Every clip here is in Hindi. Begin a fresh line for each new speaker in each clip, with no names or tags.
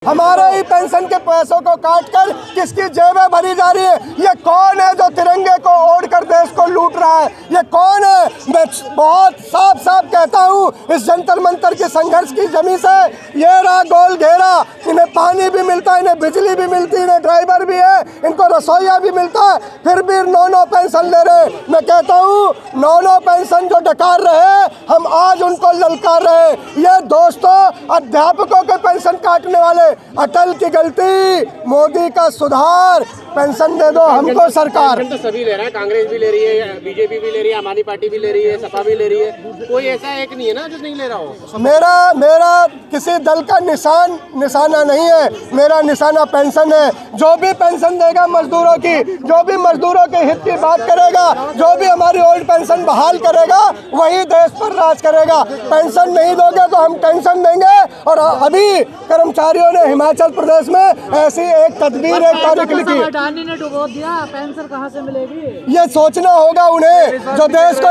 हमारे ही पेंशन के पैसों को काटकर किसकी जेबें भरी जा रही है? ये कौन है जो तिरंगे को ओढ़कर देश को लूट रहा है? ये कौन है? मैं बहुत साफ साफ कहता हूँ, इस जंतर मंतर के संघर्ष की जमी से ये रहा गोल घेरा। इन्हें पानी भी मिलता है, इन्हें बिजली भी मिलती है, इन्हें ड्राइवर भी है, इनको रसोईया भी मिलता है, फिर भी नौ पेंशन ले रहे। मैं कहता हूँ नौ पेंशन जो डकार रहे, हम आज उनको ललकार रहे। ये दोस्तों अध्यापकों के पेंशन काटने वाले, अटल की गलती, मोदी का सुधार, पेंशन दे दो हमको सरकार।
तो सभी ले रहे हैं, कांग्रेस भी ले रही है, बीजेपी भी ले रही है, आम आदमी पार्टी भी ले रही है, सपा भी ले रही है, कोई ऐसा एक नहीं है ना जो नहीं ले रहा हो।
मेरा किसी दल का निशाना नहीं है, मेरा निशाना पेंशन है। जो भी पेंशन देगा मजदूरों की, जो भी मजदूरों के हित की बात करेगा, जो भी हमारी ओल्ड पेंशन बहाल करेगा, वही देश पर राज करेगा। पेंशन नहीं दोगे तो हम टेंशन देंगे। और अभी कर्मचारियों ने हिमाचल प्रदेश में ऐसी एक तदबीर, एक तारीख लिखी।
अडानी ने डुबो दिया, पेंशन कहाँ से मिलेगी?
ये सोचना होगा उन्हें जो देश को,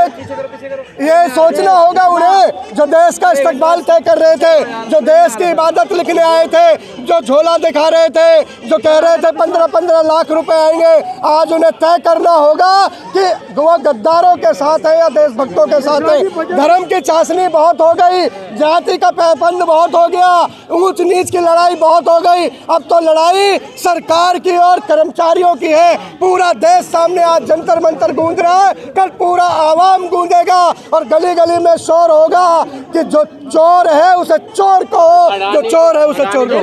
ये सोचना होगा उन्हें जो देश का इस्तकबाल तय कर रहे थे, जो देश की इबादत लिखने आए थे, जो झोला दिखा रहे थे, जो कह रहे थे 15-15 लाख रुपए आएंगे। आज उन्हें तय करना होगा कि वो गद्दारों के साथ है या देशभक्तों के साथ है। धर्म की चाशनी बहुत हो गई, जाति का पैपंद बहुत हो गया, ऊंच नीच की लड़ाई बहुत हो गई। अब तो लड़ाई सरकार की और कर्मचारियों की है। पूरा देश सामने आज जंतर मंतर गूंज रहा है, कल पूरा आवाम गूंजेगा और गली गली में शोर होगा कि जो चोर है उसे चोर कहो, जो चोर है उसे चोर कहो।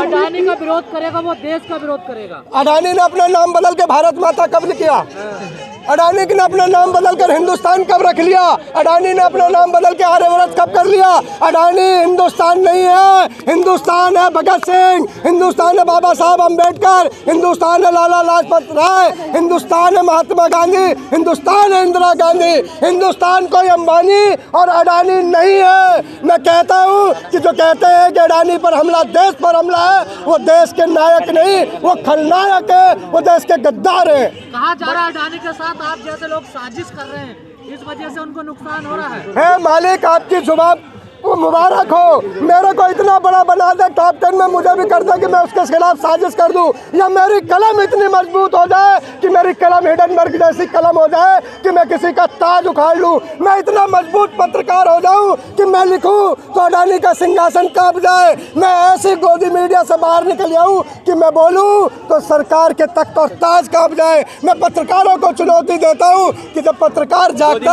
अडानी का विरोध करेगा वो देश का विरोध करेगा।
अडानी ने अपना नाम बदल के भारत माता कब किया? अडानी ने अपना नाम बदल कर हिंदुस्तान कब रख लिया? अडानी ने अपना नाम बदल के आर्यव्रत कब कर लिया? अडानी हिंदुस्तान नहीं है, हिंदुस्तान है भगत सिंह, हिंदुस्तान है बाबा साहब अम्बेडकर, हिंदुस्तान है लाला लाजपत राय, हिंदुस्तान है महात्मा गांधी, हिंदुस्तान है इंदिरा गांधी। हिंदुस्तान कोई अंबानी और अडानी नहीं है। मैं कहता हूँ कि जो कहते हैं कि अडानी पर हमला देश पर हमला है, वो देश के नायक नहीं, वो खलनायक है, वो देश के गद्दार है।
कहा जा रहा है अडानी के साथ आप जैसे लोग साजिश कर रहे हैं, इस वजह से उनको नुकसान हो रहा है।
मालिक आपकी जुबान वो मुबारक हो, मेरे को इतना बड़ा बना दे टॉप 10 में, मुझे भी कर दे कि मैं उसके खिलाफ साजिश कर दूं, या मेरी कलम इतनी मजबूत हो जाए कि मेरी कलम हिडनबर्ग जैसी कलम हो जाए कि मैं किसी का ताज उखाड़ लूं। मैं इतना मजबूत पत्रकार हो जाऊं कि मैं लिखूं तो अडानी का सिंहासन कांप जाए। मैं ऐसी गोदी मीडिया से बाहर निकल आऊं कि मैं बोलूं तो सरकार के तख्त और ताज कांप जाए। मैं पत्रकारों को चुनौती देता हूं कि जब पत्रकार जागता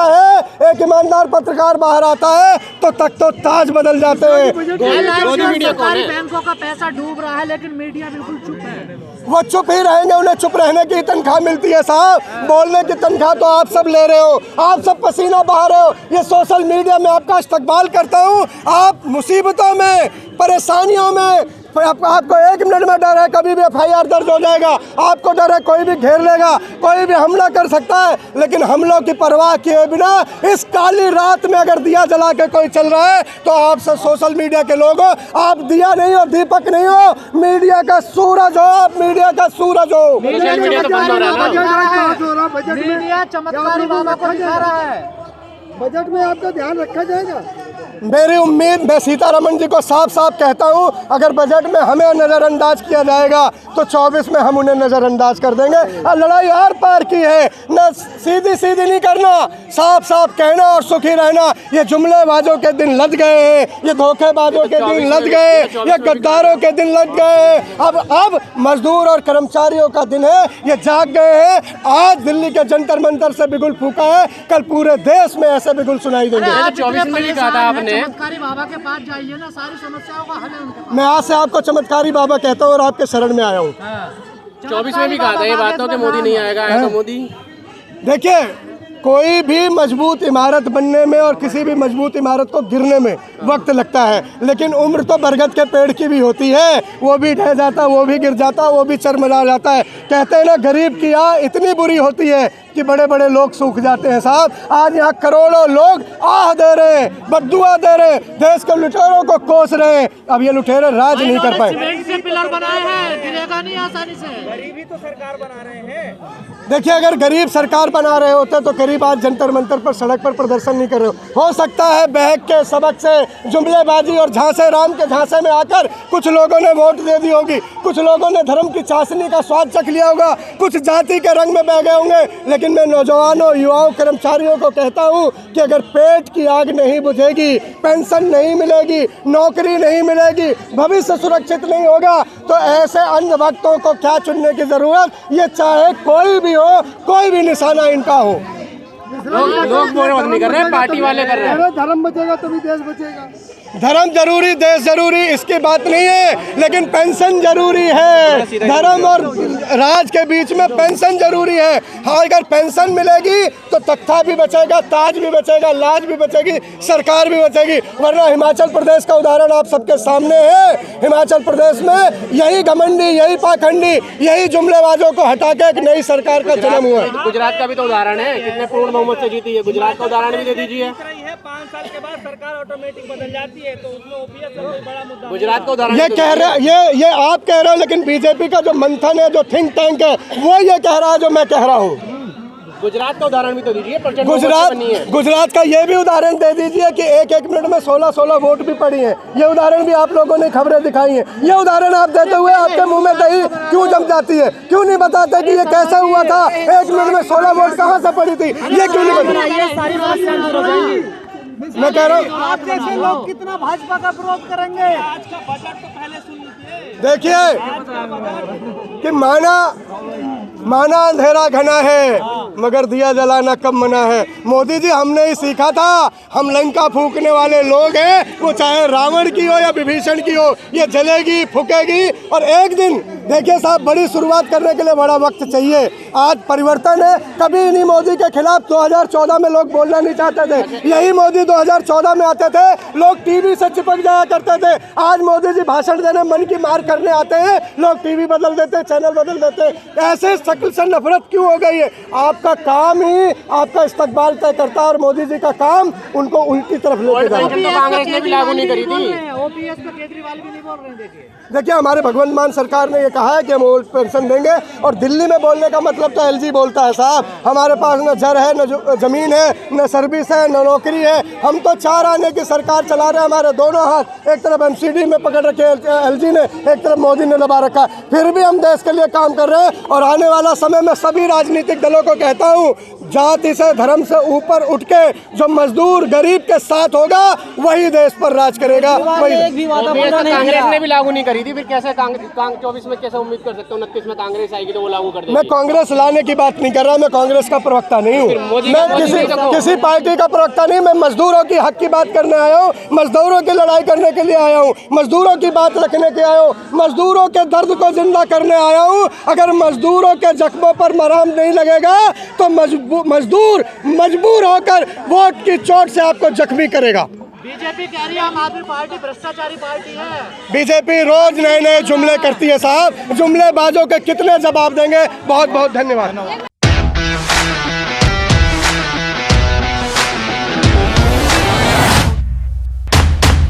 है, एक ईमानदार पत्रकार बाहर आता है तो तख्त और ताज बदल जाते हैं।
सरकारी बैंकों का पैसा डूब रहा है लेकिन मीडिया बिल्कुल चुप है।
वो चुप ही रहेंगे, उन्हें चुप रहने की तनख्वाह मिलती है साहब, बोलने की तनख्वाह तो आप सब ले रहे हो, आप सब पसीना बहा रहे हो। ये सोशल मीडिया में आपका इस्तकबाल करता हूँ, आप मुसीबतों में, परेशानियों में, आपको 1 मिनट में डर है कभी भी FIR दर्ज हो जाएगा, आपको डर है कोई भी घेर लेगा, कोई भी हमला कर सकता है, लेकिन हमलों की परवाह किए बिना इस काली रात में अगर दिया जला के कोई चल रहा है तो आप सब सोशल मीडिया के लोग हो, आप दिया नहीं हो, दीपक नहीं हो, मीडिया का सूरज हो, आप मीडिया का सूरज हो।
मीडिया चमत्कारी बाबा को दिखा रहा है।
बजट में आपका ध्यान रखा जाएगा। मेरी उम्मीद, मैं सीतारमण जी को साफ साफ कहता हूं, अगर बजट में हमें नज़रअंदाज किया जाएगा तो 24 में हम उन्हें नज़रअंदाज कर देंगे। और लड़ाई आर पार की है, न सीधी नहीं करना, साफ साफ कहना और सुखी रहना। ये जुमलेबाजों के दिन लद गए हैं, ये धोखेबाजों के दिन लद गए, ये गद्दारों के दिन लद गए। अब मजदूर और कर्मचारियों का दिन है, ये जाग गए हैं। आज दिल्ली के जंतर मंतर से बिगुल फूका है, कल पूरे देश में ऐसे बिगुल सुनाई देंगे।
24 में भी कहा था आपने,
चमत्कारी बाबा के पास जाइए ना, सारी समस्याओं का हल है उनके पास।
मैं आज से आपको चमत्कारी बाबा कहता हूँ और आपके शरण में आया हूँ।
24 में भी कहा था ये बातों कि मोदी नहीं आएगा, आया तो मोदी।
देखिए, कोई भी मजबूत इमारत बनने में और किसी भी मजबूत इमारत को गिरने में वक्त लगता है, लेकिन उम्र तो बरगद के पेड़ की भी होती है, वो भी ढह जाता, वो भी गिर जाता, वो भी चरमरा जाता है। कहते हैं ना, गरीब की आह इतनी बुरी होती है कि बड़े बड़े लोग सूख जाते हैं साहब। आज यहाँ करोड़ों लोग आह दे रहे हैं, बद्दुआ दे रहे हैं, देश के लुटेरों को कोस रहे हैं। अब ये लुटेरे राज नहीं कर पाए।
पिलर बनाए हैं, गिरेगा नहीं आसानी से।
गरीबी तो सरकार बना रहे हैं।
देखिए, अगर गरीब सरकार बना रहे होते तो करीब आज जंतर मंतर पर सड़क पर प्रदर्शन नहीं कर रहे हो सकता है बहक के सबक से, जुमलेबाजी और झांसे राम के झांसे में आकर कुछ लोगों ने वोट दे दी होगी, कुछ लोगों ने धर्म की चाशनी का स्वाद चख लिया होगा, कुछ जाति के रंग में बह गए होंगे। लेकिन मैं नौजवानों, युवाओं, कर्मचारियों को कहता हूँ कि अगर पेट की आग नहीं बुझेगी, पेंशन नहीं मिलेगी, नौकरी नहीं मिलेगी, भविष्य सुरक्षित नहीं होगा, तो ऐसे अन्य वक्तों को क्या चुनने की जरूरत, ये चाहे कोई भी हो, कोई भी निशाना इनका हो।
लोग बोल नहीं कर रहे, पार्टी वाले कर रहे हैं।
धर्म बचेगा तभी देश बचेगा। धर्म जरूरी, देश जरूरी, इसकी बात नहीं है, लेकिन पेंशन जरूरी है। धर्म और राज के बीच में पेंशन जरूरी है। हाँ, अगर पेंशन मिलेगी तो तख्ता भी बचेगा, ताज भी बचेगा, लाज भी बचेगी, सरकार भी बचेगी। वरना हिमाचल प्रदेश का उदाहरण आप सबके सामने है। हिमाचल प्रदेश में यही घमंडी, यही पाखंडी, यही जुमलेबाजों को हटा के एक नई सरकार का जन्म हुआ है।
गुजरात का भी तो उदाहरण है, कितने पूर्ण बहुमत से जीती है। गुजरात का उदाहरण भी दे दीजिए।
5 साल के बाद सरकार ऑटोमेटिक बदल जाती है, तो उसमें ओपीएस का कोई बड़ा मुद्दा।
गुजरात का उदाहरण
ये कह रहे, ये आप कह रहे हो, लेकिन बीजेपी का जो मंथन है, जो थिंक टैंक है, वो ये कह रहा है जो मैं कह रहा हूँ।
गुजरात का उदाहरण भी तो दीजिए।
गुजरात का ये भी उदाहरण दे दीजिए कि एक मिनट में 16 वोट भी पड़ी हैं। ये उदाहरण भी आप लोगों ने खबरें दिखाई हैं। ये उदाहरण आप देते हुए आपके मुंह में दही क्यों जम जाती है? क्यों नहीं बताते कि ये कैसे हुआ था? 1 मिनट में 16 वोट कहाँ से पड़ी थी? ये क्यों नहीं बताते? मैं कह रहा हूँ,
आप जैसे लोग कितना भाजपा का विरोध करेंगे?
आज का बजट तो पहले सुन लीजिए।
देखिए कि माना अंधेरा घना है, मगर दिया जलाना कब मना है। मोदी जी, हमने ही सीखा था, हम लंका फूकने वाले लोग हैं, वो चाहे रावण की हो या विभीषण की हो, ये जलेगी, फूकेगी। और एक दिन देखिए साहब, बड़ी शुरुआत करने के लिए बड़ा वक्त चाहिए। आज परिवर्तन है। कभी नहीं मोदी के खिलाफ 2014 में लोग बोलना नहीं चाहते थे। यही मोदी 2014 में आते थे, लोग टीवी से चिपक जाया करते थे। आज मोदी जी भाषण देने, मन की मार करने आते हैं, लोग टीवी बदल देते, चैनल बदल देते। ऐसे शक्ल से नफरत क्यों हो गई है? आपका काम ही आपका इस्तकबाल तय करता है, और मोदी जी का काम उनको उल्टी तरफ लेके जाना।
कांग्रेस ने भी लागू नहीं करी थी।
ओपीएस पे केजरीवाल भी नहीं बोल रहे हैं।
देखिए, हमारे भगवंत मान सरकार ने ये कहा है कि हम ओल्ड पेंशन देंगे, और दिल्ली में बोलने का मतलब तो एलजी बोलता है साहब। हमारे पास न जर है, न जमीन है, न सर्विस है, न नौकरी है। हम तो 4 आने की सरकार चला रहे हैं। हमारे दोनों हाथ एक तरफ एमसीडी में पकड़ रखे एलजी ने, एक तरफ मोदी ने दबा रखा है। फिर भी हम देश के लिए काम कर रहे हैं। और आने वाला समय में सभी राजनीतिक दलों को कहता हूँ, जाति से, धर्म से ऊपर उठ के जो मजदूर गरीब के साथ होगा, वही देश पर राज करेगा। वही
कांग्रेस ने भी लागू नहीं करी थी, फिर कैसे 24 में कैसे उम्मीद कर सकते हो? 29 में कांग्रेस आएगी तो वो लागू कर देगी।
मैं कांग्रेस लाने की बात नहीं कर रहा, मैं कांग्रेस का प्रवक्ता नहीं हूँ, मैं किसी पार्टी का प्रवक्ता नहीं। मैं मजदूरों की हक की बात करने आया हूँ, मजदूरों की लड़ाई करने के लिए आया हूँ, मजदूरों की बात रखने के आया हूँ, मजदूरों के दर्द को जिंदा करने आया हूँ। अगर मजदूरों के जख्मों पर मरहम नहीं लगेगा तो मजदूर मजबूर होकर वोट की चोट से आपको जख्मी करेगा।
बीजेपी कह रही है आम आदमी पार्टी भ्रष्टाचारी पार्टी है।
बीजेपी रोज नए नए जुमले करती है साहब। जुमलेबाजों के कितने जवाब देंगे? बहुत बहुत धन्यवाद।